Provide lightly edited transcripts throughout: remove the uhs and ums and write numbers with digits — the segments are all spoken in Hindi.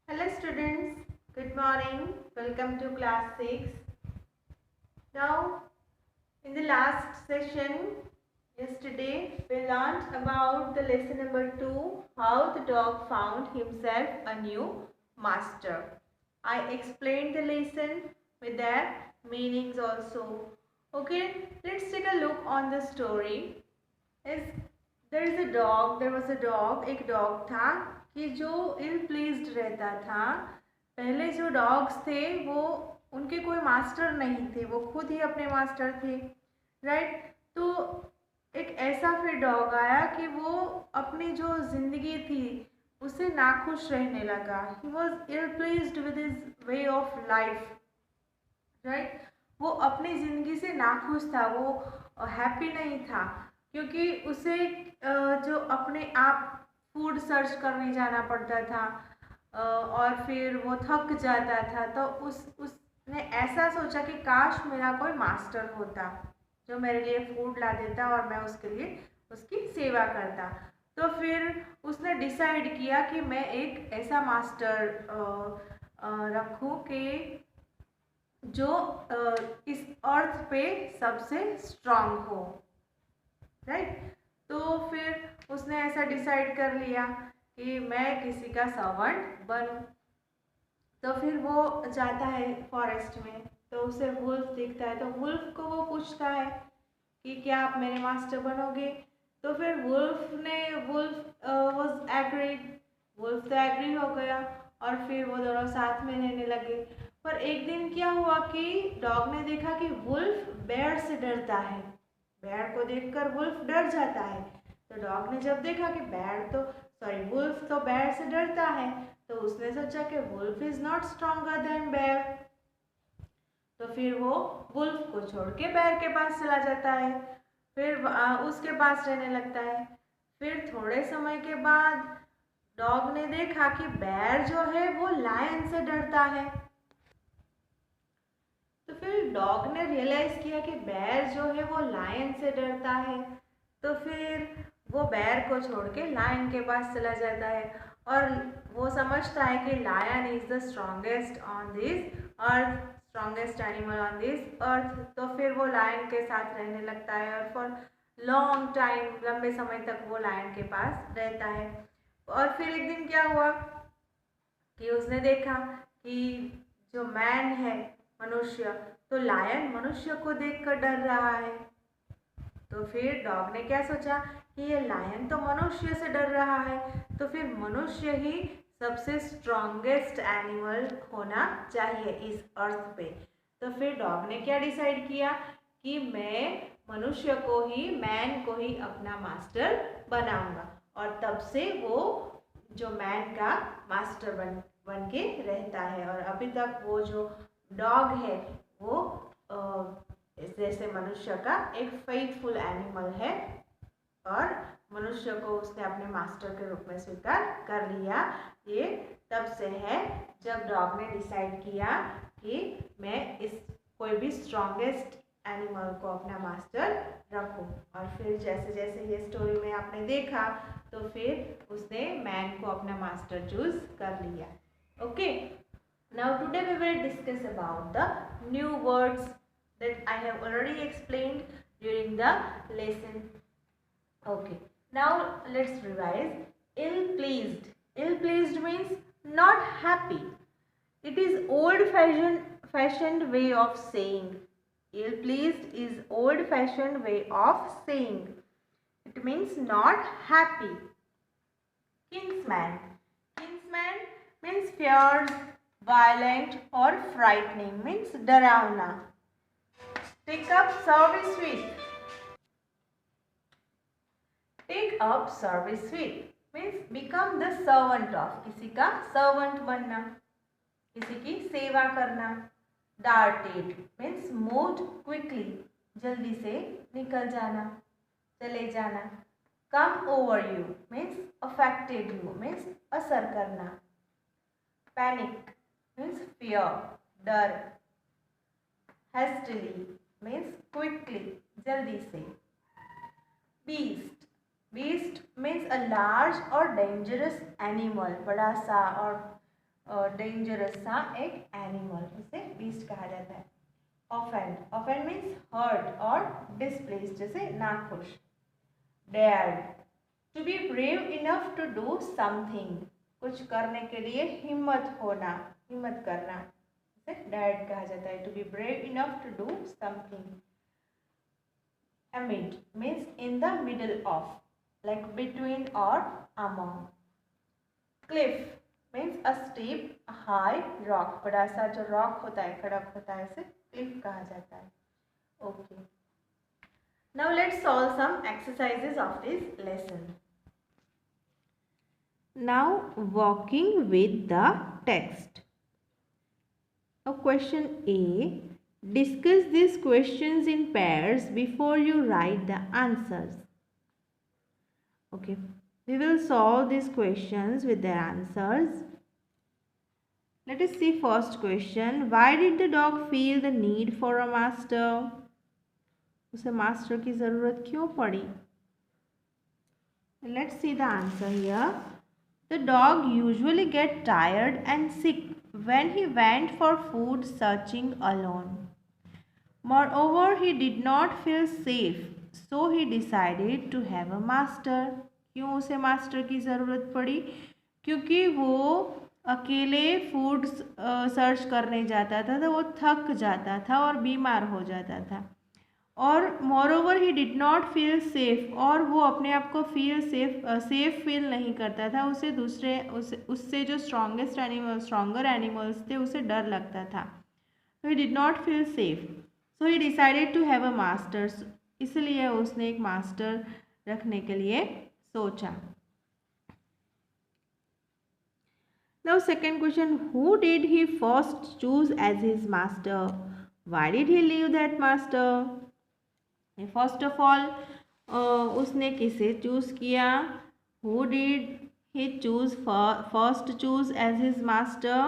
Hello students, good morning. Welcome to class 6. Now, in the last session, yesterday, we learned about the lesson number 2, how the dog found himself a new master. I explained the lesson with their meanings also. Okay, let's take a look on the story. Is there was a dog, एक डॉग था कि जो इल प्लीज्ड रहता था। पहले जो डॉग्स थे वो उनके कोई मास्टर नहीं थे, वो खुद ही अपने मास्टर थे, राइट। तो एक ऐसा फिर डॉग आया कि वो अपनी जो ज़िंदगी थी उससे नाखुश रहने लगा। He was ill pleased with his way of life, right. वो अपनी ज़िंदगी से नाखुश था, वो हैप्पी नहीं था, क्योंकि उसे जो अपने आप फूड सर्च करने जाना पड़ता था और फिर वो थक जाता था। तो उसने ऐसा सोचा कि काश मेरा कोई मास्टर होता जो मेरे लिए फूड ला देता और मैं उसके लिए उसकी सेवा करता। तो फिर उसने डिसाइड किया कि मैं एक ऐसा मास्टर रखूं कि जो इस अर्थ पे सबसे स्ट्रांग हो, राइट। तो फिर उसने ऐसा डिसाइड कर लिया कि मैं किसी का सर्वेंट बनूं। तो फिर वो जाता है फॉरेस्ट में, तो उसे वुल्फ दिखता है, तो वुल्फ को वो पूछता है कि क्या आप मेरे मास्टर बनोगे। तो फिर वुल्फ वाज एग्रीड, वुल्फ तो एग्री हो गया और फिर वो दोनों साथ में रहने लगे। पर एक दिन क्या हुआ कि डॉग ने देखा कि वुल्फ बेयर से डरता है। बेयर को देखकर वुल्फ डर जाता है। तो डॉग ने जब देखा कि वुल्फ तो बेयर से डरता है, तो उसने सोचा कि wolf is not stronger than bear. तो फिर वो वुल्फ को छोड़ के बेयर के पास चला जाता है, फिर उसके पास रहने लगता है। फिर थोड़े समय के बाद डॉग ने देखा कि बेयर जो है वो लायन से डरता है। तो फिर डॉग ने रियलाइज किया कि बेयर जो है वो लायन से डरता है। तो फिर वो बेयर को छोड़ के लायन के पास चला जाता है और वो समझता है कि lion is the strongest on this earth, strongest animal on this earth. तो फिर वो लायन के साथ रहने लगता है और फॉर लॉन्ग टाइम, लंबे समय तक वो लायन के पास रहता है। और फिर एक दिन क्या हुआ कि उसने देखा कि जो मैन है, मनुष्य, तो लायन मनुष्य को देखकर डर रहा है। तो फिर डॉग ने क्या सोचा कि ये लायन तो मनुष्य से डर रहा है, तो फिर मनुष्य ही सबसे स्ट्रॉन्गेस्ट एनिमल होना चाहिए इस अर्थ पे। तो फिर डॉग ने क्या डिसाइड किया कि मैं मनुष्य को ही, मैन को ही अपना मास्टर बनाऊंगा। और तब से वो जो मैन का मास्टर बन के रहता है। और अभी तक वो जो डॉग है वो जैसे मनुष्य का एक फेथफुल एनिमल है और मनुष्य को उसने अपने मास्टर के रूप में स्वीकार कर लिया। ये तब से है जब डॉग ने डिसाइड किया कि मैं इस कोई भी स्ट्रॉन्गेस्ट एनिमल को अपना मास्टर रखूं। और फिर जैसे जैसे ये स्टोरी में आपने देखा, तो फिर उसने मैन को अपना मास्टर चूज कर लिया। Okay, now today we will discuss about the new words that I have already explained during the lesson. Okay, now let's revise. Ill-pleased. Ill-pleased means not happy. It is old-fashioned way of saying. Ill-pleased is old-fashioned way of saying. It means not happy. Kinsman. Kinsman means fierce, violent or frightening, means डरावना. Take up service with. Take up service with means become the servant of. किसी का servant बनना, किसी की सेवा करना. Darted means moved quickly, जल्दी से निकल जाना, चले जाना. Come over you means affected you, means असर करना. Panic means fear, डर. Hastily means quickly, जल्दी से. Beast. Beast means a large or dangerous animal, बड़ा सा और डेंजरस सा एक एनिमल, उसे बीस्ट कहा जाता है। ऑफेंड, ऑफेंड मीन्स हर्ट और डिसप्लेस, जैसे नाखुश। Dared, to be brave enough to do something, कुछ करने के लिए हिम्मत होना, हिम्मत करना, उसे डेयर्ड कहा जाता है। To be brave enough to do something. amid means in the middle of, like between or among. cliff means a steep high rock, बड़ा सा जो rock होता है, खड़क होता है, इसे cliff कहा जाता है। okay, now let's solve some exercises of this lesson. Now walking with the text. Question A, discuss these questions in pairs before you write the answers. Okay, we will solve these questions with their answers. Let us see first question. Why did the dog feel the need for a master? उसे मास्टर की ज़रूरत क्यों पड़ी? Let's see the answer here. The dog usually get tired and sick when he went for food searching alone. Moreover, he did not feel safe, so he decided to have a master. क्यों उसे मास्टर की ज़रूरत पड़ी? क्योंकि वो अकेले फूड सर्च करने जाता था तो वो थक जाता था और बीमार हो जाता था। और moreover he did not feel safe, और वो अपने आप को सेफ फील नहीं करता था। उसे उससे जो स्ट्रॉन्गर एनिमल्स थे उसे डर लगता था। तो he did not feel safe, so he decided to have a master, इसलिए उसने एक मास्टर रखने के लिए सोचा। Now second question, who did he first choose as his master? Why did he leave that master? First of all, उसने किसे चूज किया? Who did he first choose as his master?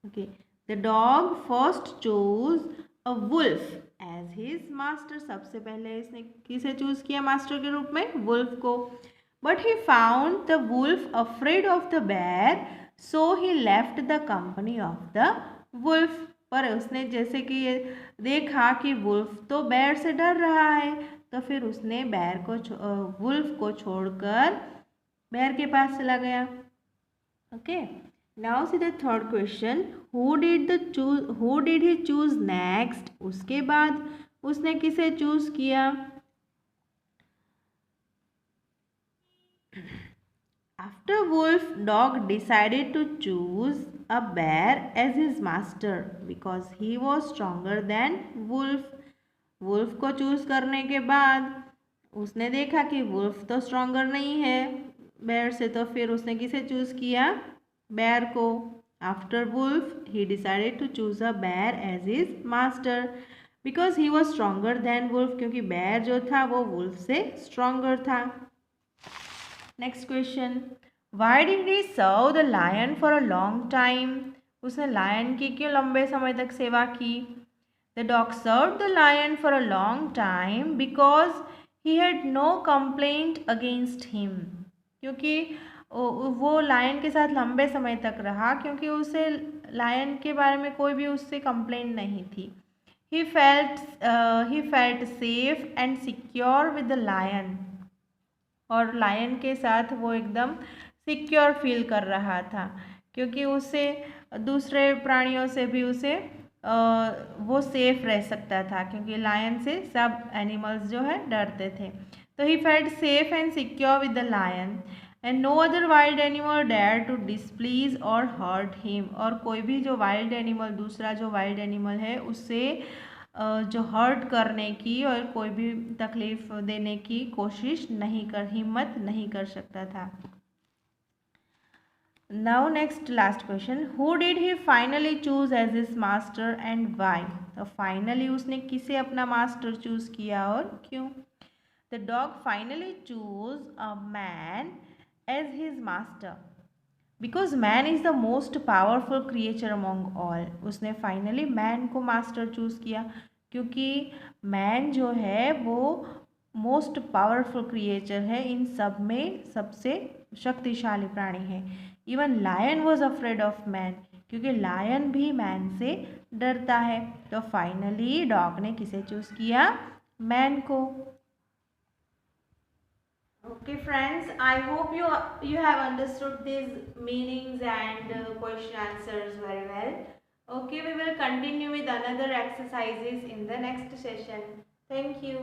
Okay, the dog first chose a wolf as his master. सबसे पहले इसने किसे चूज किया मास्टर के रूप में? वुल्फ को। But he found the wolf afraid of the bear, so he left the company of the wolf. पर उसने जैसे कि देखा कि वुल्फ तो बैर से डर रहा है, तो फिर उसने वुल्फ को छोड़कर बैर के पास चला गया। Okay, now see the third question, who did he choose next? उसके बाद उसने किसे चूज किया? After wolf, dog decided to choose a bear as his master because he was stronger than wolf. wolf को चूज करने के बाद उसने देखा कि wolf तो स्ट्रॉन्गर नहीं है bear से, तो फिर उसने किसे चूज किया? bear को। After wolf, he decided to choose a bear as his master because he was stronger than wolf, क्योंकि bear जो था वो wolf से stronger था। Next question, why did he serve the lion for a long time? उसने लायन की क्यों लंबे समय तक सेवा की? The dog serve the lion for a long time because he had no complaint against him, क्योंकि वो लायन के साथ लंबे समय तक रहा क्योंकि उसे लायन के बारे में कोई भी उससे कंप्लेंट नहीं थी। He felt safe and secure with the lion, और लायन के साथ वो एकदम सिक्योर फील कर रहा था क्योंकि उसे दूसरे प्राणियों से भी वो सेफ रह सकता था, क्योंकि लायन से सब एनिमल्स जो है डरते थे। तो he felt safe and secure with the lion and no other wild animal dare to displease और हर्ट हिम, और कोई भी जो वाइल्ड एनिमल, दूसरा जो वाइल्ड एनिमल है उससे जो हर्ट करने की और कोई भी तकलीफ देने की हिम्मत नहीं कर सकता था। Now next last question, who did he finally choose as his master and why? तो फाइनली उसने किसे अपना मास्टर चूज किया और क्यों? The dog finally chose a man as his master because man is the most powerful creature among all. उसने फाइनली मैन को मास्टर चूज़ किया क्योंकि मैन जो है वो मोस्ट पावरफुल क्रिएचर है, इन सब में सबसे शक्तिशाली प्राणी है। Even lion was afraid of man, क्योंकि लायन भी मैन से डरता है। तो फाइनली डॉग ने किसे चूज किया? मैन को। Okay friends, I hope you have understood these meanings and question answers very well. Okay, we will continue with another exercises in the next session. Thank you.